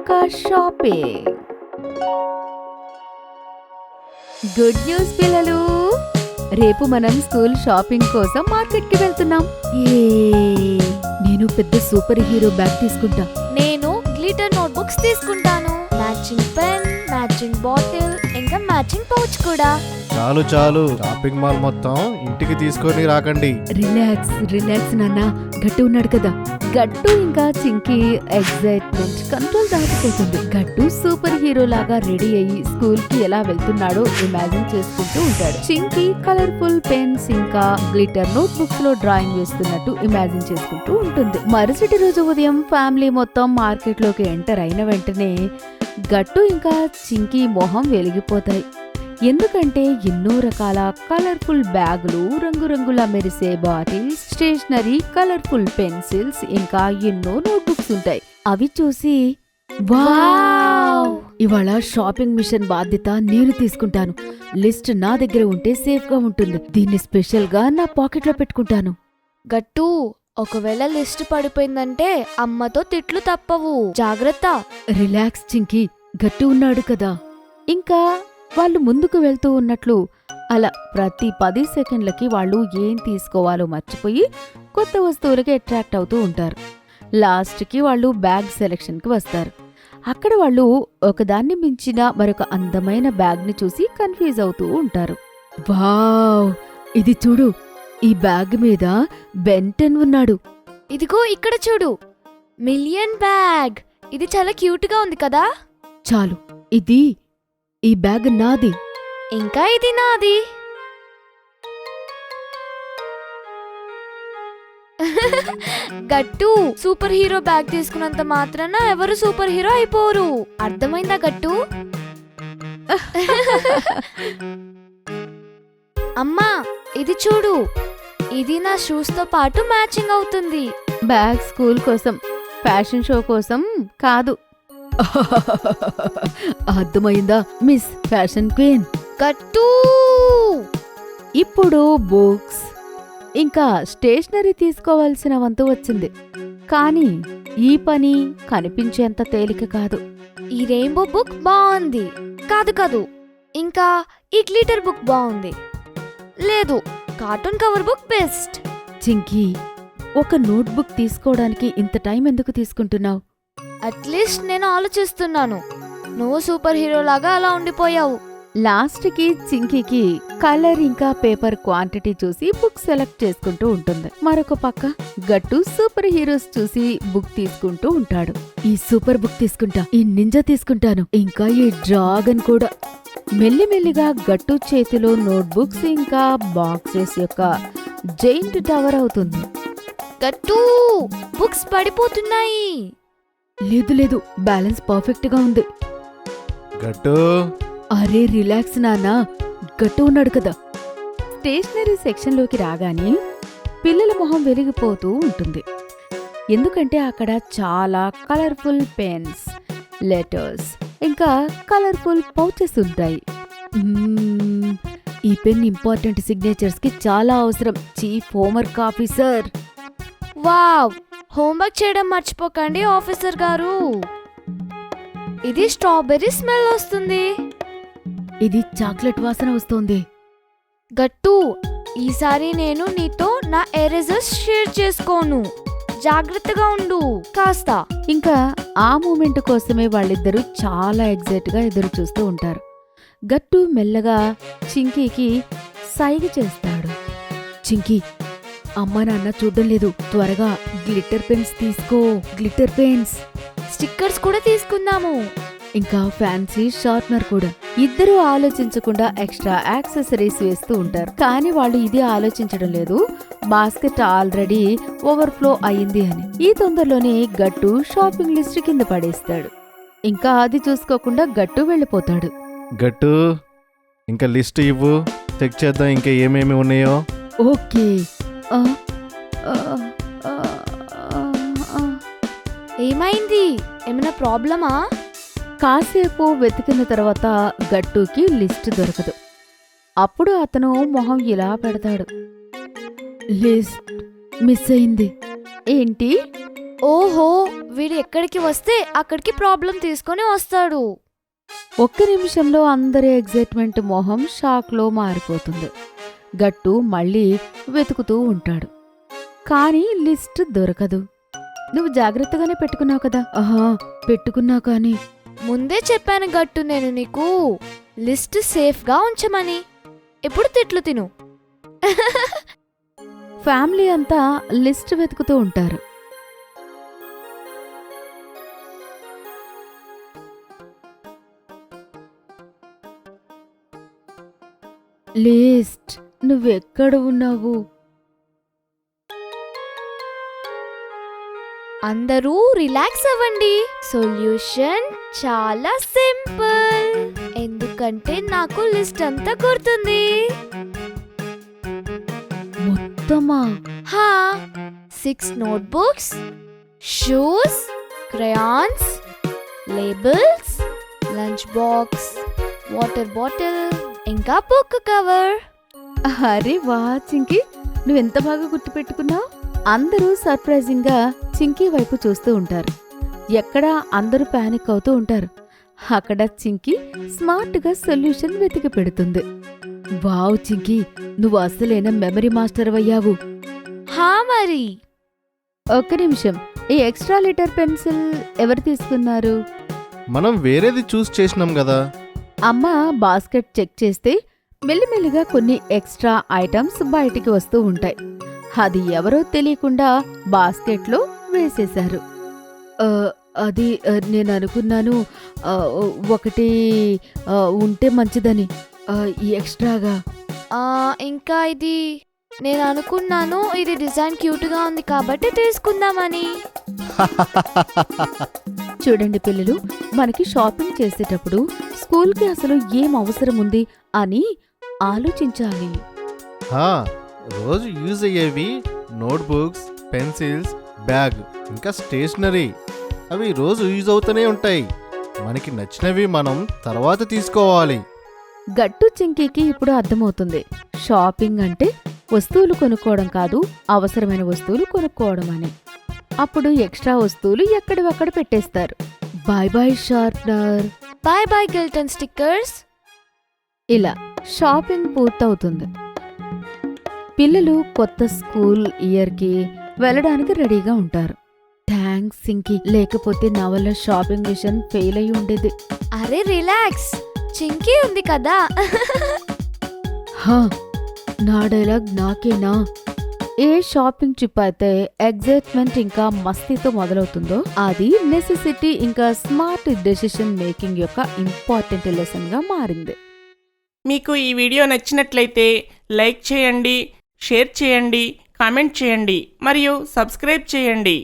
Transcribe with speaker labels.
Speaker 1: ఇంకా shopping. Good news పిల్లలు, రేపు మనం స్కూల్ షాపింగ్ కోసం మార్కెట్కి వెళ్తున్నాం. నేను పెద్ద సూపర్ హీరో బ్యాగ్ తీసుకుంటా.
Speaker 2: నేను గ్లిటర్ నోట్బుక్స్ తీసుకుంటాను. మ్యాచింగ్ పెన్, మ్యాచింగ్ బాటిల్, ఇంకా మ్యాచింగ్ పౌచ్ కూడా.
Speaker 3: చాలు చాలు, షాపింగ్ మాల్ మొత్తం ఇంటికి తీసుకొని రాకండి.
Speaker 1: రిలాక్స్ నాన్న, గట్టు ఉన్నాడు కదా. గట్టు ఇంకా చింకి ఎగ్జైట్మెంట్ కంట్రోల్ దాటిపోతుంది. గట్టు సూపర్ హీరో లాగా రెడీ అయ్యి స్కూల్ కి ఎలా వెళ్తున్నాడో ఇమాజిన్ చేసుకుంటూ ఉంటాడు. చింకి కలర్ఫుల్ పెన్స్ ఇంకా గ్లిటర్ నోట్ బుక్స్ లో డ్రాయింగ్ వేస్తున్నట్టు ఇమాజిన్ చేసుకుంటూ ఉంటుంది. మరుసటి రోజు ఉదయం ఫ్యామిలీ మొత్తం మార్కెట్ లోకి ఎంటర్ అయిన వెంటనే గట్టు ఇంకా చింకి మొహం వెలిగిపోతాయి. ఎందుకంటే ఎన్నో రకాల కలర్ఫుల్ బ్యాగులు, రంగురంగుల మెరిసే బాటిల్స్, స్టేషనరీ, కలర్ఫుల్ పెన్సిల్స్ ఇంకా ఎన్నో నోట్బుక్స్ ఉంటాయి. అవి చూసి వావ్, ఇవాళ షాపింగ్ మిషన్ బాధ్యత నేను తీసుకుంటాను. లిస్ట్ నా దగ్గర ఉంటే సేఫ్ గా ఉంటుంది. దీన్ని స్పెషల్ గా నా పాకెట్ లో పెట్టుకుంటాను.
Speaker 2: గట్టు, ఒకవేళ లిస్ట్ పడిపోయిందంటే అమ్మతో తిట్లు తప్పవు, జాగ్రత్త.
Speaker 1: రిలాక్స్ చింకి, గట్టు ఉన్నాడు కదా. ఇంకా వాళ్ళు ముందుకు వెళ్తూ ఉన్నట్లు అలా ప్రతి 10 సెకండ్లకి వాళ్ళు ఏం తీసుకోవాలో మర్చిపోయి కొత్త వస్తువులకి అట్రాక్ట్ అవుతూ ఉంటారు. లాస్ట్కి వాళ్ళు బ్యాగ్ సెలెక్షన్కి వస్తారు. అక్కడ వాళ్ళు ఒకదాన్ని మించిన మరొక అందమైన బ్యాగ్ని చూసి కన్ఫ్యూజ్ అవుతూ ఉంటారు. వావ్, ఇది చూడు, ఈ బ్యాగ్ మీద బెంటన్ ఉన్నాడు.
Speaker 2: ఇదిగో ఇక్కడ చూడు, మిలియన్ బ్యాగ్. ఇది చాలా క్యూట్ గా ఉంది కదా.
Speaker 1: చాలు, ఈ బ్యాగ్ నాది.
Speaker 2: ఇంకా ఇది నాది. గట్టు, సూపర్ హీరో బ్యాగ్ తీసుకున్నంత మాత్రాన ఎవరు సూపర్ హీరో అయిపోరు, అర్థమైందా గట్టు? అమ్మా, ఇది చూడు, ఇది నా షూస్ తో పాటు మ్యాచింగ్ అవుతుంది.
Speaker 1: బ్యాగ్ స్కూల్ కోసం, ఫ్యాషన్ షో కోసం కాదు. అర్థమైందా మిస్ ఫ్యాషన్ క్వీన్?
Speaker 2: గట్టు,
Speaker 1: ఇప్పుడు బుక్స్ ఇంకా స్టేషనరీ తీసుకోవాల్సిన వంతు వచ్చింది. కానీ ఈ పని కనిపించేంత తేలిక కాదు.
Speaker 2: ఈ రెయిన్బో బుక్ బాగుంది. కాదు, ఇంకా ఈ గ్లిటర్ బుక్ బాగుంది. లేదు, cartoon cover book best.
Speaker 1: Chinki, ఒక నోట్బుక్ తీసుకోవడానికి ఇంత టైం ఎందుకు తీసుకుంటున్నావు?
Speaker 2: అట్లీస్ట్ నేను ఆలోచిస్తున్నాను. నువ్వు సూపర్ హీరో లాగా అలా ఉండిపోయావు.
Speaker 1: లాస్ట్కి చింకీకి కలర్ ఇంకా పేపర్ క్వాంటిటీ చూసి బుక్ సెలెక్ట్ చేసుకుంటూ ఉంటుంది. మరొక పక్క గట్టు సూపర్ హీరోస్ చూసి బుక్ తీసుకుంటూ ఉంటాడు. ఈ సూపర్ బుక్ తీసుకుంటా, ఈ నింజా తీసుకుంటాను, ఇంకా ఈ డ్రాగన్ కూడా. మెల్లిమెల్లిగా గట్టు చేతిలో నోట్బుక్స్ ఇంకా బాక్సెస్ యొక్క జైంట్ టవర్ అవుతుంది.
Speaker 2: గట్టు, బుక్స్ పడిపోతున్నాయి.
Speaker 1: లేదు, బ్యాలెన్స్ పర్ఫెక్ట్ గా ఉంది.
Speaker 3: గట్టు,
Speaker 1: అరే రిలాక్స్ నాన్నా, గట్టు ఉన్నాడు కదా. స్టేషనరీ సెక్షన్లోకి రాగానే పిల్లల మొహం వెలిగిపోతూ ఉంటుంది. ఎందుకంటే అక్కడ చాలా కలర్ఫుల్ పెన్స్, లెటర్స్ ఇంకా కలర్ఫుల్ పౌచెస్ ఉంటాయి. ఈ పెన్ ఇంపార్టెంట్ సిగ్నేచర్స్ కి చాలా అవసరం, chief homework officer.
Speaker 2: Wow, homework చేయడం మర్చిపోకండి ఆఫీసర్ గారు. ఇది స్ట్రాబెర్రీ స్మెల్ వస్తుంది.
Speaker 1: ఇది చాక్లెట్ వాసన వస్తోంది.
Speaker 2: గట్టు, ఈసారి నేను నీతో నా ఎరేజర్స్ షేర్ చేసుకోను, జాగ్రత్తగా ఉండు కాస్త.
Speaker 1: ఇంకా ఆ మూమెంట్ కోసమే వాళ్ళిద్దరూ చాలా ఎగ్జైట్ గా ఎదురు చూస్తూ ఉంటారు. గట్టు మెల్లగా చింకీకి సైగ చేస్తాడు. చింకీ, అమ్మా నాన్న చూడడం లేదు, త్వరగా గ్లిటర్ పెన్స్ తీసుకో, గ్లిటర్ పెన్స్.
Speaker 2: స్టిక్కర్స్ కూడా తీసుకుందాము,
Speaker 1: ఇంకా ఫ్యాన్సీ షార్ప్నర్ కూడా. ఇద్దరూ ఆలోచించకుండా ఎక్స్ట్రా యాక్సెసరీస్ వేస్తూ ఉంటారు. కానీ వాళ్ళు ఇది ఆలోచించడం లేదు, బాస్కెట్ ఆల్రెడీ ఓవర్ఫ్లో అయింది అని. ఈ తొందరలోనే గట్టు షాపింగ్ లిస్ట్ కింద పడేస్తాడు. ఇంకా అది చూసుకోకుండా గట్టు వెళ్ళిపోతాడు.
Speaker 3: గట్టు, ఇంకా లిస్ట్ ఇవ్వు, చెక్ చేద్దాం ఇంకా ఏమేమి ఉన్నాయో.
Speaker 1: ఓకే.
Speaker 2: ఏమైంది? ఏమైనా ప్రాబ్లమా?
Speaker 1: కాసేపు వెతికిన తర్వాత గట్టుకి లిస్ట్ దొరకదు. అప్పుడు అతను మొహం ఇలా పెడతాడు. లిస్ట్ మిస్ అయింది. ఏంటి?
Speaker 2: ఓహో, వీడు ఎక్కడికి వస్తే అక్కడికి ప్రాబ్లం తీసుకొని వస్తాడు.
Speaker 1: ఒక్క నిమిషంలో అందరి ఎగ్జైట్మెంట్ మొహం షాక్లో మారిపోతుంది. గట్టు మళ్ళీ వెతుకుతూ ఉంటాడు, కానీ లిస్ట్ దొరకదు. నువ్వు జాగ్రత్తగానే పెట్టుకున్నావు కదా? ఆహా, పెట్టుకున్నా కానీ.
Speaker 2: ముందే చెప్పాను గట్టు నేను నీకు లిస్ట్ సేఫ్గా ఉంచమని. ఇప్పుడు తిట్లు తిను.
Speaker 1: ఫ్యామిలీ అంతా లిస్ట్ వెతుకుతూ ఉంటారు. లిస్ట్, నువ్వెక్కడ ఉన్నావు?
Speaker 2: అందరూ రిలాక్స్ అవ్వండి. సొల్యూషన్ చాలా సింపుల్. ఎందుకంటే నాకు లిస్ట్ అంతా గుర్తుంది.
Speaker 1: మొత్తమా?
Speaker 2: హా, 6 notebooks, shoes, crayons, labels, lunch box, water bottle, ఇంకా బుక్ కవర్.
Speaker 1: అరే వా చింకీ, నువ్వెంత బాగా గుర్తుపెట్టుకున్నావు. అందరూ సర్ప్రైజింగ్ గా చింకీ వైపు చూస్తూ ఉంటారు. ఎక్కడా అందరూ పానిక్ అవుతూ ఉంటారు. అక్కడ చింకీ స్మార్ట్ గా సొల్యూషన్ వెతికి పెడుతుంది. వావ్ చింకీ, నువ్వు అసలైన మెమరీ మాస్టర్ అయ్యావు.
Speaker 2: హా మరి.
Speaker 1: ఒక్క నిమిషం, ఈ ఎక్స్ట్రా లీటర్ పెన్సిల్ ఎవరు తీసుకున్నారు?
Speaker 3: మనం వేరేది చూస్ చేసినాం కదా.
Speaker 1: అమ్మ బాస్కెట్ చెక్ చేస్తే మెల్లిమెల్లిగా కొన్ని ఎక్స్ట్రా ఐటమ్స్ బయటికి వస్తూ ఉంటాయి. అది ఎవరో తెలియకుండా బాస్కెట్లో వేసేశారు. అది నేను అనుకున్నాను ఒకటి ఉంటే మంచిదని, ఈ ఎక్స్ట్రాగా.
Speaker 2: ఇంకా ఇది నేను అనుకున్నాను ఇది డిజైన్ క్యూట్గా ఉంది కాబట్టి తీసుకుందామని.
Speaker 1: చూడండి పిల్లలు, మనకి షాపింగ్ చేసేటప్పుడు స్కూల్కి అసలు ఏం అవసరం ఉంది అని ఆలోచించాలి.
Speaker 3: రోజు యూజ్ అయ్యేవి నోట్బుక్స్, పెన్సిల్స్, బ్యాగ్, ఇంకా స్టేషనరీ. అవి రోజు యూజ్ అవుతూనే ఉంటాయి. మనకి నచ్చినవి మనం తర్వాత తీసుకోవాలి.
Speaker 1: గట్టు చింకీకి ఇప్పుడు అర్థమవుతుంది, షాపింగ్ అంటే వస్తువులు కొనుక్కోవడం కాదు, అవసరమైన వస్తువులు కొనుక్కోవడం అని. అప్పుడు ఎక్స్ట్రా వస్తువులు ఎక్కడివక్కడ పెట్టేస్తారు. Bye bye sharpener,
Speaker 2: bye bye glitter stickers.
Speaker 1: ఇలా షాపింగ్ పూర్తవుతుంది. పిల్లలు కొత్త స్కూల్ ఇయర్కి వెళ్ళడానికి రెడీగా ఉంటారు. థ్యాంక్స్ సింకీ, లేకపోతే నా వల్ల షాపింగ్ మిషన్ ఫెయిల్ అయి ఉండేది.
Speaker 2: అరే రిలాక్స్, చింకీ ఉంది కదా.
Speaker 1: హా, నా డైలాగ్ నాకేనా? ఏ షాపింగ్ ట్రిప్ అయితే ఎగ్జైట్మెంట్ ఇంకా మస్తీతో మొదలవుతుందో అది నెసెసిటీ ఇంకా స్మార్ట్ డెసిషన్ మేకింగ్ యొక్క ఇంపార్టెంట్ లెసన్ గా మారింది.
Speaker 4: మీకు ఈ వీడియో నచ్చినట్లయితే లైక్ చేయండి, షేర్ చేయండి, కామెంట్ చేయండి మరియు సబ్స్క్రైబ్ చేయండి.